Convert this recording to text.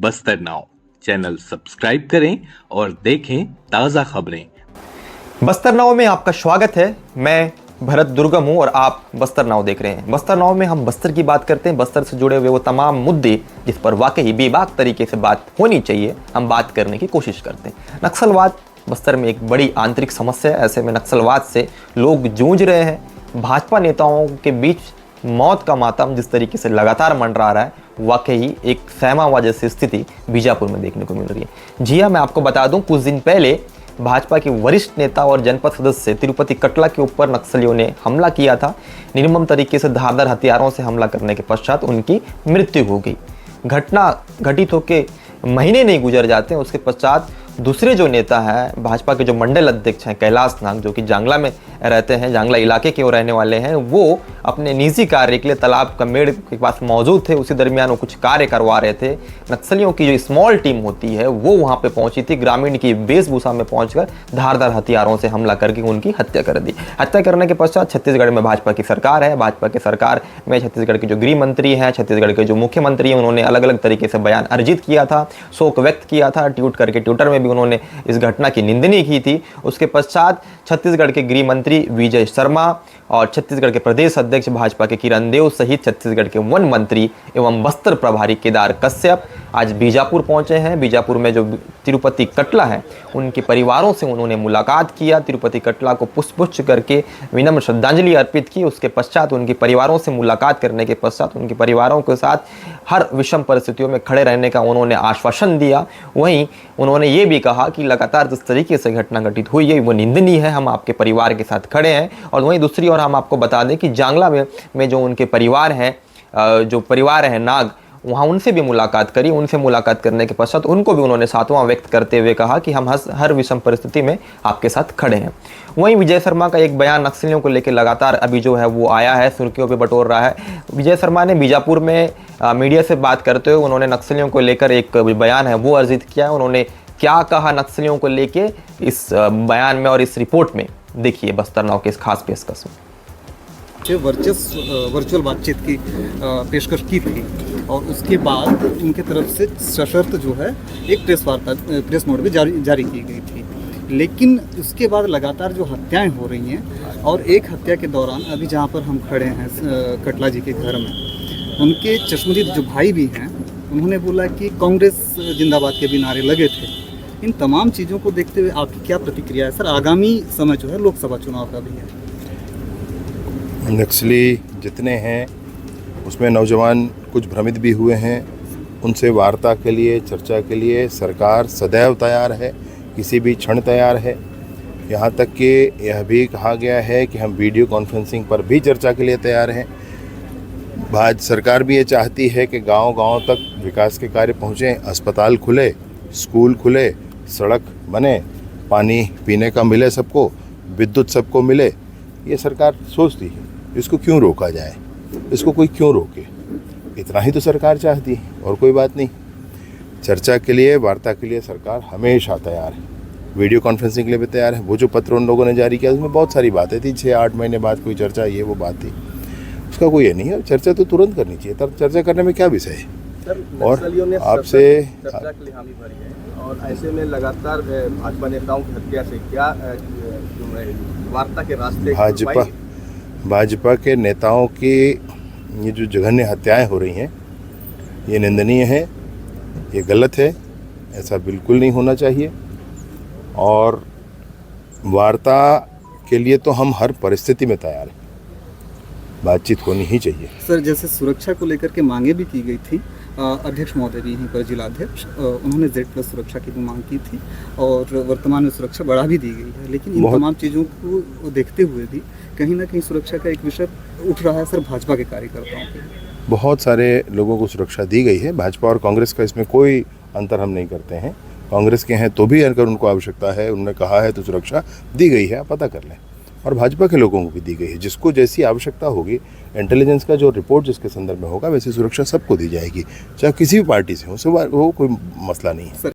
Bastar now channel subscribe करें और देखें ताज़ा खबरें। बस्तर नाउ में आपका स्वागत है। मैं भरत दुर्गम हूं और आप बस्तर नाउ देख रहे हैं। बस्तर नाउ में हम बस्तर की बात करते हैं, बस्तर से जुड़े हुए वो तमाम मुद्दे जिस पर वाकई बेबाक तरीके से बात होनी चाहिए, हम बात करने की कोशिश करते हैं। नक्सलवाद बस्तर में एक बड़ी आंतरिक समस्या है। ऐसे में नक्सलवाद से लोग जूझ रहे हैं। भाजपा नेताओं के बीच मौत का मातम जिस तरीके से लगातार मंडरा रहा है, वाकई एक सहमा जैसी स्थिति बीजापुर में देखने को मिल रही है। जी हाँ, मैं आपको बता दूं, कुछ दिन पहले भाजपा के वरिष्ठ नेता और जनपद सदस्य तिरुपति कटला के ऊपर नक्सलियों ने हमला किया था। निर्मम तरीके से धारदार हथियारों से हमला करने के पश्चात उनकी मृत्यु हो गई। घटना घटित होकर महीने नहीं गुजर जाते, उसके पश्चात दूसरे जो नेता हैं भाजपा के, जो मंडल अध्यक्ष हैं कैलाश नाग, जो कि जांगला में रहते हैं, जांगला इलाके के वो रहने वाले हैं, वो अपने निजी कार्य के लिए तालाब कमेड़ के पास मौजूद थे। उसी दरमियान वो कुछ कार्य करवा रहे थे। नक्सलियों की जो स्मॉल टीम होती है वो वहाँ पे पहुंची थी। ग्रामीण की वेशभूषा में पहुंचकर धारदार हथियारों से हमला करके उनकी हत्या कर दी। हत्या करने के पश्चात छत्तीसगढ़ में भाजपा की सरकार है। भाजपा की सरकार में छत्तीसगढ़ के जो गृह मंत्री हैं, छत्तीसगढ़ के जो मुख्यमंत्री हैं, उन्होंने अलग अलग तरीके से बयान अर्जित किया था, शोक व्यक्त किया था। ट्वीट करके ट्विटर में भी उन्होंने इस घटना की निंदनीय की थी। उसके पश्चात छत्तीसगढ़ के गृह मंत्री विजय शर्मा और छत्तीसगढ़ के प्रदेश अध्यक्ष भाजपा के किरण देव सहित छत्तीसगढ़ के वन मंत्री एवं बस्तर प्रभारी केदार कश्यप आज बीजापुर पहुंचे हैं। बीजापुर में जो तिरुपति कटला है उनके परिवारों से उन्होंने मुलाकात किया। तिरुपति कटला को पुष्पगुच्छ करके विनम्र श्रद्धांजलि अर्पित की। उसके पश्चात उनके परिवारों से मुलाकात करने के पश्चात उनके परिवारों के साथ हर विषम परिस्थितियों में खड़े रहने का उन्होंने आश्वासन दिया। वहीं उन्होंने ये भी कहा कि लगातार जिस तरीके से घटना घटित हुई है वो निंदनीय है, हम आपके परिवार के साथ खड़े हैं। और वहीं दूसरी ओर हम आपको बता दें कि जांगला में जो उनके परिवार हैं, जो परिवार है नाग, वहाँ उनसे भी मुलाकात करी। उनसे मुलाकात करने के पश्चात उनको भी उन्होंने सांत्वना व्यक्त करते हुए कहा कि हम हर विषम परिस्थिति में आपके साथ खड़े हैं। वहीं विजय शर्मा का एक बयान नक्सलियों को लेकर लगातार अभी जो है वो आया है, सुर्खियों पे बटोर रहा है। विजय शर्मा ने बीजापुर में मीडिया से बात करते हुए उन्होंने नक्सलियों को लेकर एक बयान है वो अर्जित किया है। उन्होंने क्या कहा नक्सलियों को लेके इस बयान में और इस रिपोर्ट में, देखिए बस्तर नाउ के इस खास पेशकश में। वर्चुअल बातचीत की पेशकश की थी और उसके बाद उनके तरफ से सशर्त जो है एक प्रेस नोट भी जारी की गई थी। लेकिन उसके बाद लगातार जो हत्याएं हो रही हैं और एक हत्या के दौरान अभी जहां पर हम खड़े हैं कटला जी के घर में, उनके चश्मदीद जो भाई भी हैं उन्होंने बोला कि कांग्रेस जिंदाबाद के भी नारे लगे थे। इन तमाम चीज़ों को देखते हुए आपकी क्या प्रतिक्रिया है सर? आगामी समय जो है लोकसभा चुनाव का भी है। नक्सली जितने हैं उसमें नौजवान कुछ भ्रमित भी हुए हैं। उनसे वार्ता के लिए, चर्चा के लिए सरकार सदैव तैयार है, किसी भी क्षण तैयार है। यहाँ तक कि यह भी कहा गया है कि हम वीडियो कॉन्फ्रेंसिंग पर भी चर्चा के लिए तैयार हैं। भाजपा सरकार भी ये चाहती है कि गांव-गांव तक विकास के कार्य पहुँचें, अस्पताल खुले, स्कूल खुले, सड़क बने, पानी पीने का मिले सबको, विद्युत सबको मिले। ये सरकार सोचती है। इसको क्यों रोका जाए, इसको कोई क्यों रोके? इतना ही तो सरकार चाहती है और कोई बात नहीं। चर्चा के लिए, वार्ता के लिए सरकार हमेशा तैयार है, वीडियो कॉन्फ्रेंसिंग के लिए भी तैयार है। वो जो पत्र उन लोगों ने जारी किया उसमें बहुत सारी बातें थी, 6-8 महीने बाद कोई चर्चा, ये वो बात थी। उसका कोई ये नहीं है, चर्चा तो तुरंत करनी चाहिए। तब चर्चा करने में क्या विषय है? और आपसे चर्चा के लिए हामी भरी है और ऐसे में लगातार भाजपा नेताओं की हत्या से क्या वार्ता के रास्ते भाजपा के नेताओं की ये जो जघन्य हत्याएं हो रही हैं ये निंदनीय है, ये गलत है, ऐसा बिल्कुल नहीं होना चाहिए। और वार्ता के लिए तो हम हर परिस्थिति में तैयार हैं, बातचीत होनी ही चाहिए। सर, जैसे सुरक्षा को लेकर के मांगे भी की गई थी, अध्यक्ष महोदय भी यहीं पर जिलाध्यक्ष, उन्होंने Z+ सुरक्षा की भी मांग की थी और वर्तमान में सुरक्षा बढ़ा भी दी गई है। लेकिन इन तमाम चीज़ों को देखते हुए भी कहीं ना कहीं सुरक्षा का एक विषय उठ रहा है सर भाजपा के कार्यकर्ताओं के। बहुत सारे लोगों को सुरक्षा दी गई है। भाजपा और कांग्रेस का इसमें कोई अंतर हम नहीं करते हैं। कांग्रेस के हैं तो भी अगर उनको आवश्यकता है, उन्होंने कहा है तो सुरक्षा दी गई है, आप पता कर लें। और भाजपा के लोगों को भी दी गई है। जिसको जैसी आवश्यकता होगी, इंटेलिजेंस का जो रिपोर्ट जिसके संदर्भ में होगा वैसी सुरक्षा सबको दी जाएगी, चाहे किसी भी पार्टी से हो, वो कोई मसला नहीं है।